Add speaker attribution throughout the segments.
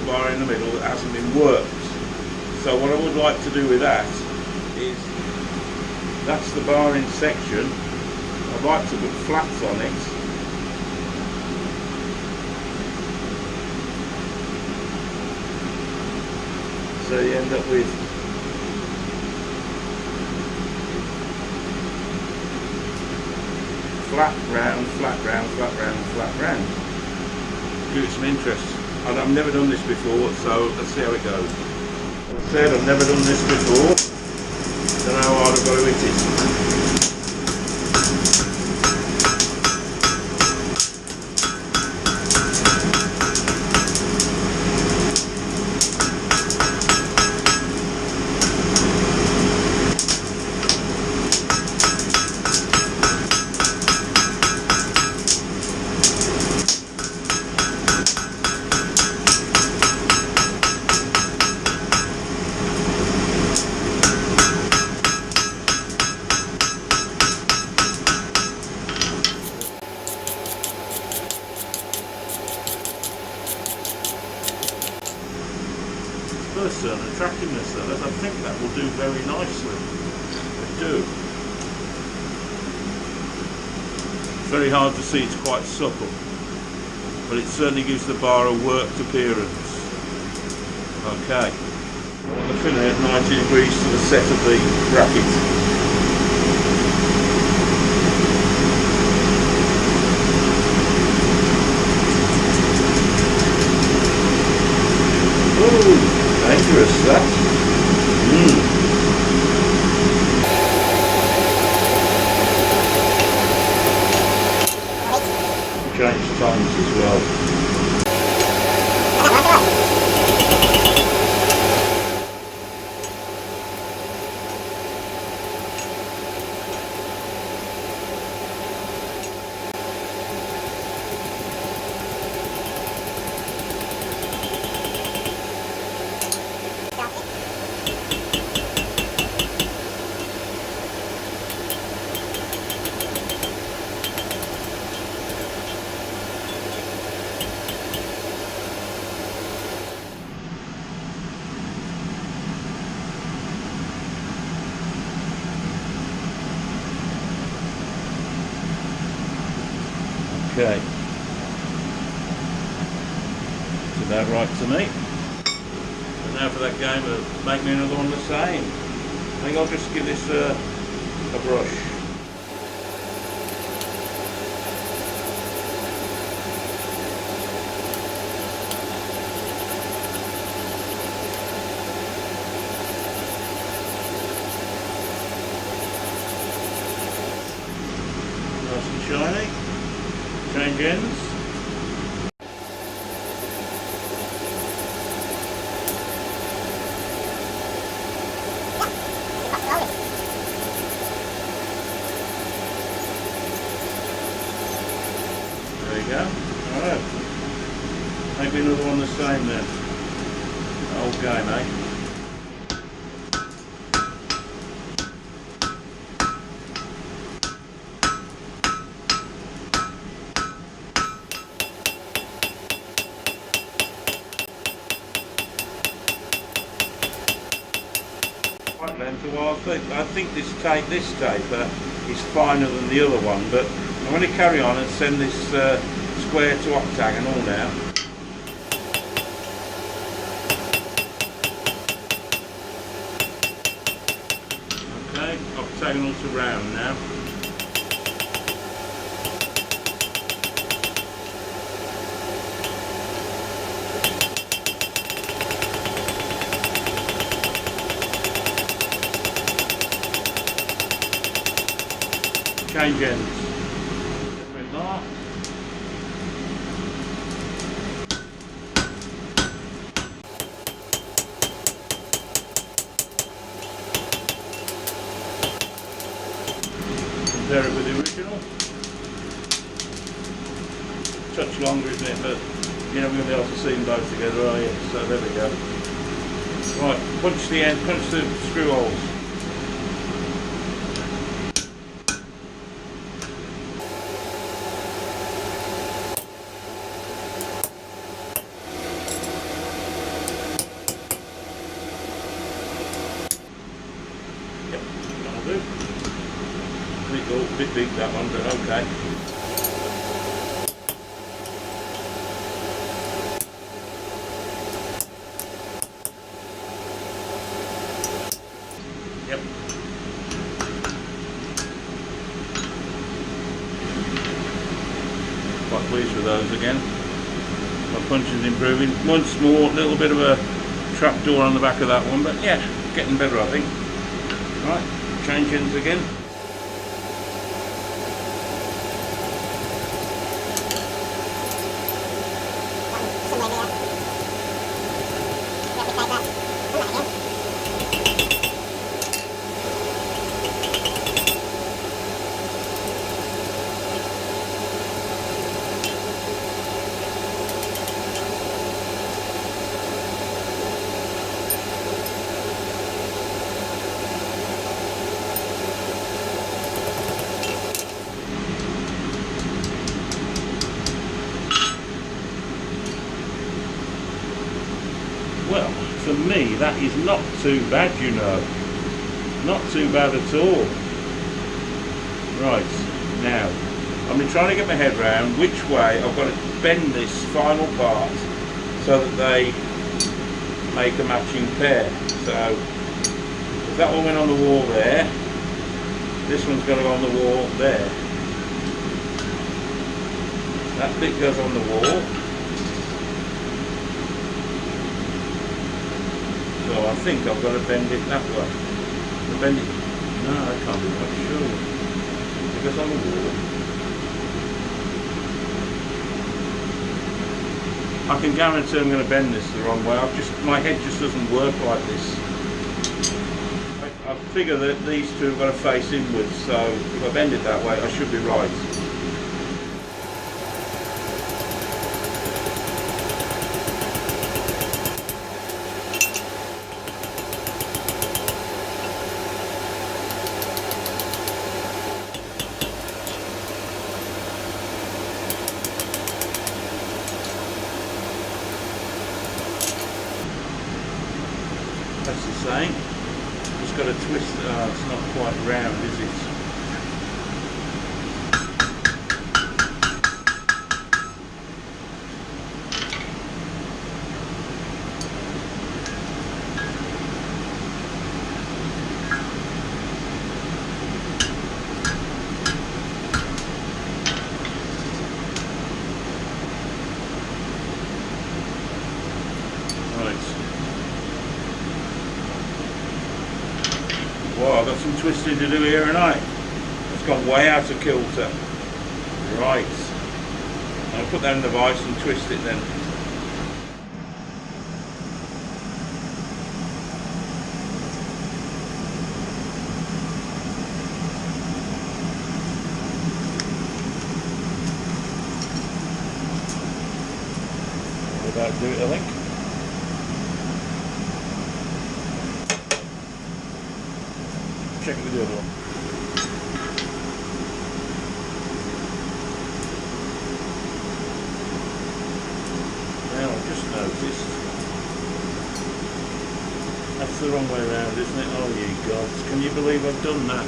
Speaker 1: bar in the middle that hasn't been worked. So what I would like to do with that is, that's the bar in section. I'd like to put flats on it. So you end up with flat round, flat round, flat round, flat round. Give it some interest. I've never done this before, so let's see how it goes. As I said, I've never done this before. Don't know how hard I've got to hit it. First turn, attractiveness though, I think that will do very nicely. I do. It's very hard to see, it's quite supple, but it certainly gives the bar a worked appearance. Okay. I'm filling it at 90 degrees to the set of the bracket. Dangerous, that. Change times as well. Okay, it's about right to me. And now for that game of make me another one the same. I think I'll just give this a brush. Nice and shiny. Change ends. There you go. Alright. Maybe another one the same then. Old game, eh? Well, I think this taper is finer than the other one, but I'm going to carry on and send this square to octagonal now. Okay, octagonal to round now. Change ends. Like that. Compare it with the original. Touch longer, isn't it? But you're never going to be able to see them both together, are you? So there we go. Right, punch the end, punch the screw holes. A bit big that one, but okay. Yep. Quite pleased with those again. My punching's improving. Once more, a little bit of a trap door on the back of that one, but yeah, getting better I think. Right, change ends again. Well, for me that is not too bad, you know. Not too bad at all. Right, now I've been trying to get my head round which way I've got to bend this final part so that they make a matching pair. So if that one went on the wall there, this one's going to go on the wall there. That bit goes on the wall. So I think I've got to bend it that way. Bend it. No, I can't be quite sure. It goes on the wall. I can guarantee I'm going to bend this the wrong way. My head just doesn't work like this. I figure that these two have got to face inwards, so if I bend it that way, I should be right. That's the same. Just got to twist it. Oh, it's not quite round, is it? Wow, I've got some twisting to do here tonight. It's gone way out of kilter. Right. I'll put that in the vise and twist it then. That'll do it, I think. Check with the other one. Now I've just noticed that's the wrong way around, isn't it? Oh ye gods, can you believe I've done that?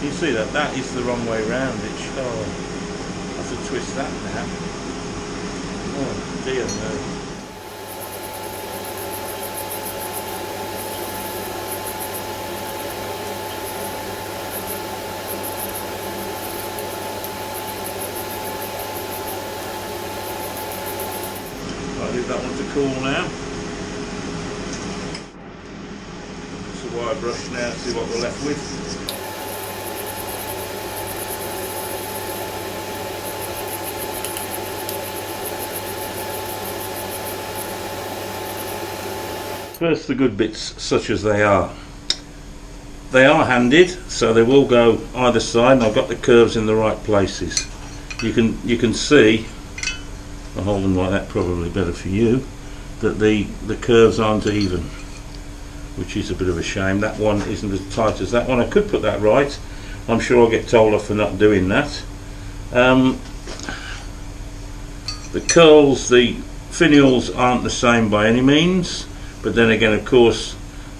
Speaker 1: You see that? That is the wrong way round. Oh, I have to twist that now. Oh dear no. I'll leave that one to cool now. It's a wire brush now to see what we're left with. First, the good bits, such as they are. They are handed, so they will go either side, and I've got the curves in the right places. You can see, I'll hold them like that, probably better for you, that the curves aren't even, which is a bit of a shame. That one isn't as tight as that one. I could put that right. I'm sure I'll get told off for not doing that. The curls, the finials aren't the same by any means, but then again, of course,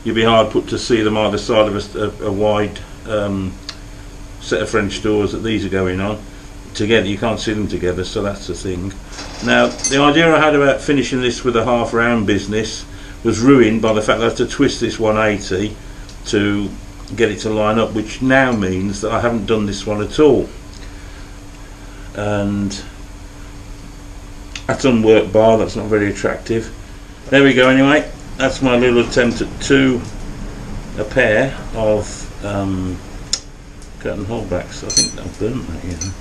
Speaker 1: you'd be hard put to see them either side of a wide set of French doors that these are going on together. You can't see them together, so that's the thing. Now, the idea I had about finishing this with a half round business was ruined by the fact that I had to twist this 180 to get it to line up, which now means that I haven't done this one at all, and that's unworked bar. That's not very attractive. There we go. Anyway, that's my little attempt at a pair of curtain holdbacks. I think I've burnt that, you know.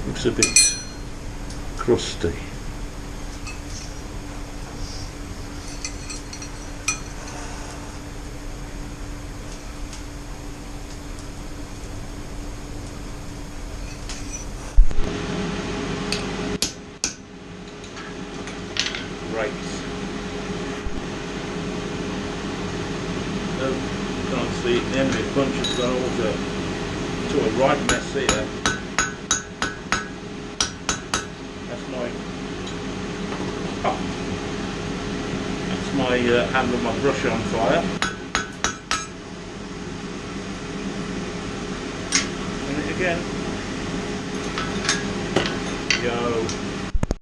Speaker 1: Looks a bit crusty. Right. Oh, can't see it. The end of the punch has gone all to a right mess here. That's my hand of my brush on fire. And it again. Go.